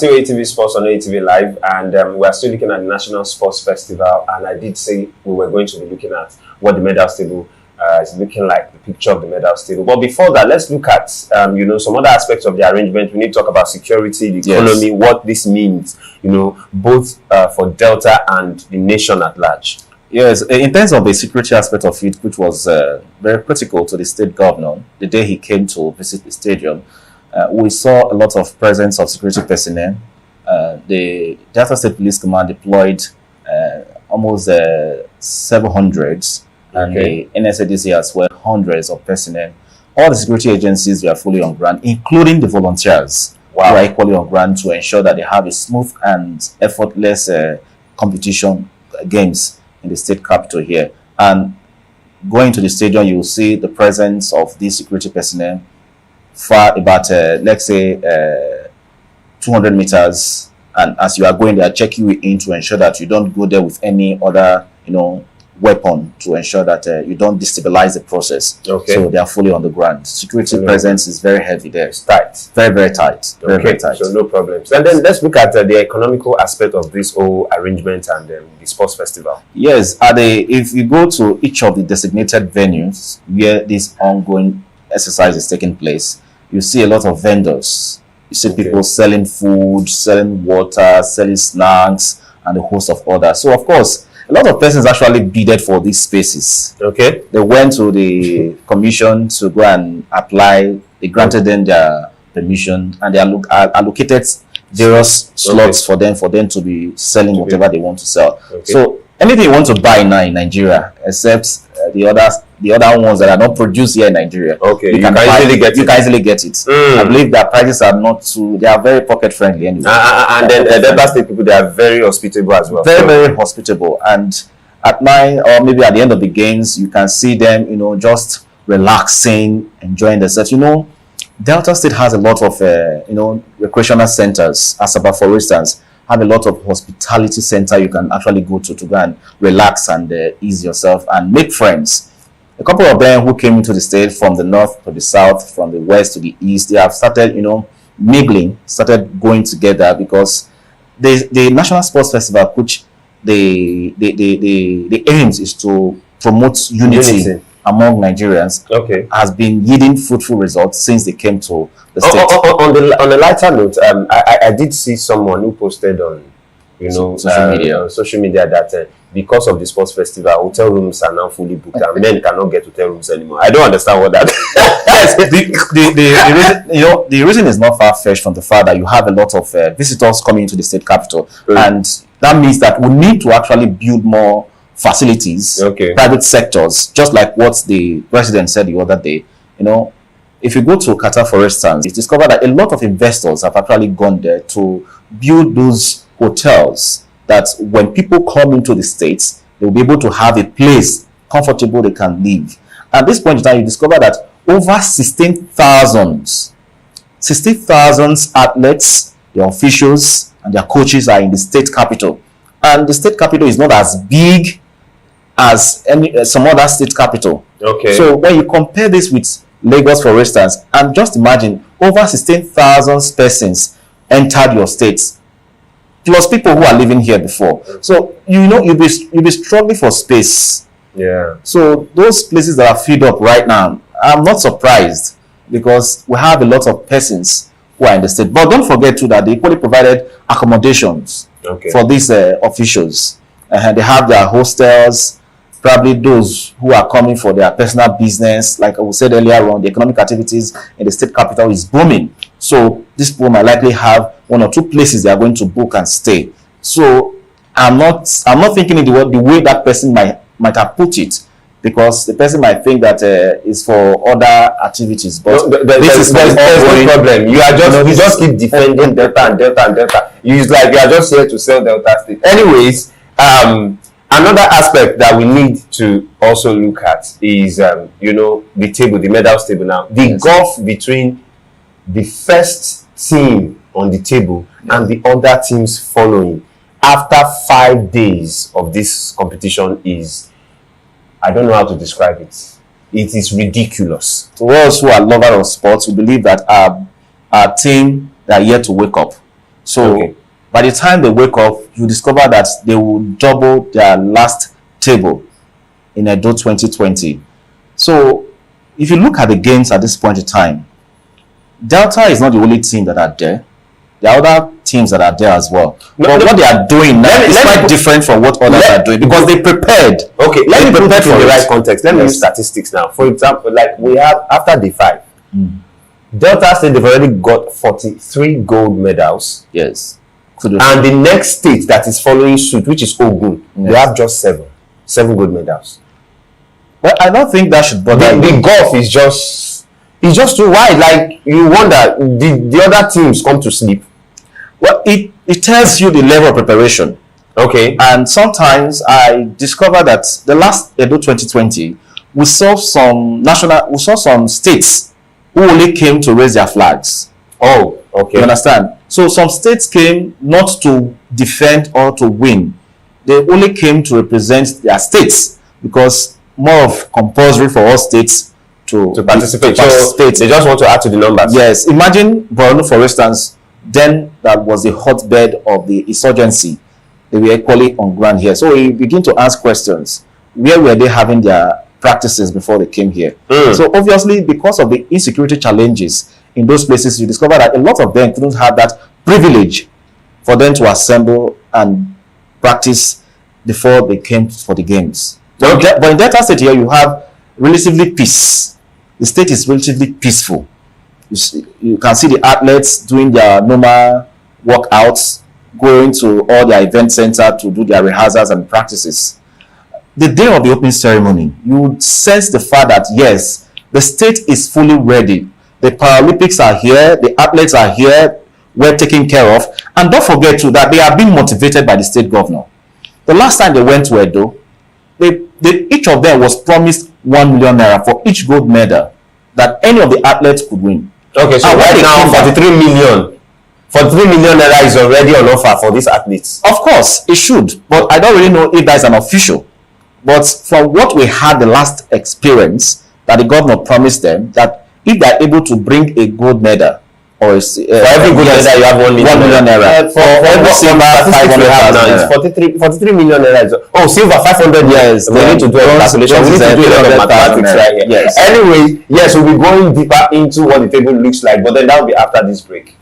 Still ATV Sports on ATV Live, and we are still looking at the National Sports Festival. And I did say we were going to be looking at what the medals table is looking like, the picture of the medals table. But before that, let's look at some other aspects of the arrangement. We need to talk about security, the economy, what this means, both for Delta and the nation at large. Yes, in terms of the security aspect of it, which was very critical to the state governor, the day he came to visit the stadium, we saw a lot of presence of security personnel. The Delta State Police Command deployed almost 700, and the NSADC as well, hundreds of personnel. All the security agencies were fully on ground, including the volunteers who are equally on ground to ensure that they have a smooth and effortless competition games in the state capital here. And going to the stadium, you will see the presence of these security personnel far about, let's say, 200 meters. And as you are going, they are checking you in to ensure that you don't go there with any other, weapon, to ensure that you don't destabilize the process. Okay. So they are fully on the ground. Security presence is very heavy there. It's tight. Very, very tight. Very, very tight. So no problems. And then let's look at the economical aspect of this whole arrangement and the sports festival. Yes. If you go to each of the designated venues where this ongoing exercise is taking place, you see a lot of vendors. You see people selling food, selling water, selling snacks, and a host of others. So, of course, a lot of persons actually bidded for these spaces. Okay. They went to the commission to go and apply. They granted them their permission, and they allocated various slots for them to be selling whatever they want to sell. So anything you want to buy now in Nigeria, except the other ones that are not produced here in Nigeria, you can easily get it. I believe that prices are not too, they are very pocket friendly anyway. And then the Delta State people, they are very hospitable as well. Very hospitable. And at 9 or maybe at the end of the games, you can see them, just relaxing, enjoying themselves. Delta State has a lot of, recreational centers. Asaba, for instance, have a lot of hospitality center you can actually go to go and relax and ease yourself and make friends. A couple of them who came into the state from the north to the south, from the west to the east, they have started, mingling, started going together, because the National Sports Festival, which the aims is to promote unity among Nigerians, has been yielding fruitful results since they came to the state. On a lighter note, I did see someone who posted on social media that because of the sports festival, hotel rooms are now fully booked and men cannot get hotel rooms anymore. I don't understand what that yes, the reason is not far-fetched from the fact that you have a lot of visitors coming into the state capital, and that means that we need to actually build more facilities, private sectors, just like what the president said the other day. If you go to Qatar, for instance, it's discovered that a lot of investors have actually gone there to build those hotels that when people come into the States, they'll be able to have a place comfortable they can live. At this point in time, you discover that over 16,000 athletes, their officials, and their coaches are in the state capital. And the state capital is not as big as some other state capital. So when you compare this with Lagos, for instance, and just imagine over 16,000 persons entered your states, plus people who are living here before. So you'll be struggling for space. So those places that are filled up right now, I'm not surprised, because we have a lot of persons who are in the state. But don't forget too that they equally provided accommodations for these officials. They have their hostels. Probably those who are coming for their personal business, like I said earlier on, the economic activities in the state capital is booming. So these people might likely have 1 or 2 places they are going to book and stay. So I'm not thinking in the way that person might have put it, because the person might think that is for other activities. But there's no problem. You just keep defending Delta and Delta and Delta. You are just here to sell Delta State. Anyways, another aspect that we need to also look at is, the table, the medals table now. The gulf between the first team on the table and the other teams following after 5 days of this competition is, I don't know how to describe it. It is ridiculous. To us who are lovers of sports, we believe that our team, they are yet to wake up. So by the time they wake up, you discover that they will double their last table in Edo 2020. So if you look at the games at this point in time, Delta is not the only team that are there. There are other teams that are there as well. But what they are doing now is quite different from what others are doing, because they prepared. Okay, let me put it in the right context. Let me use statistics now. For example, like we have after the 5, Delta State, they've already got 43 gold medals. Yes. And the next state that is following suit, which is Ogun, they have just 7 gold medals. But I don't think that should bother you. The golf is just too wide. Like, you wonder, the other teams come to sleep. Well, it tells you the level of preparation. Okay. And sometimes I discover that the last Edo 2020, we saw some states who only came to raise their flags. Oh, okay. You understand? So some states came not to defend or to win. They only came to represent their states, because more of compulsory for all states to participate. So they just want to add to the numbers. Yes. Imagine Borno, for instance, then that was the hotbed of the insurgency. They were equally on ground here. So we begin to ask questions. Where were they having their practices before they came here? So obviously, because of the insecurity challenges in those places, you discover that a lot of them couldn't have that privilege for them to assemble and practice before they came for the games. But in Delta State here, you have relatively peace. The state is relatively peaceful. You can see the athletes doing their normal workouts, going to all their event center to do their rehearsals and practices. The day of the opening ceremony, you would sense the fact that yes, the state is fully ready. The Paralympics are here, the athletes are here, well taken care of. And don't forget too that they are being motivated by the state governor. The last time they went to Edo, each of them was promised 1 million naira for each gold medal that any of the athletes could win. Okay, so right now 43 million naira is already on offer for these athletes. Of course, it should, but I don't really know if that is an official. But from what we had the last experience, that the governor promised them that if they are able to bring a gold medal, or for every gold medal you have 1 million naira. For every silver, 43 million naira. Oh, silver 500. Yes, we need to do a calculation. We need to do a lot of mathematics right here. Yes. Anyway, yes, we'll be going deeper into what the table looks like, but then that will be after this break.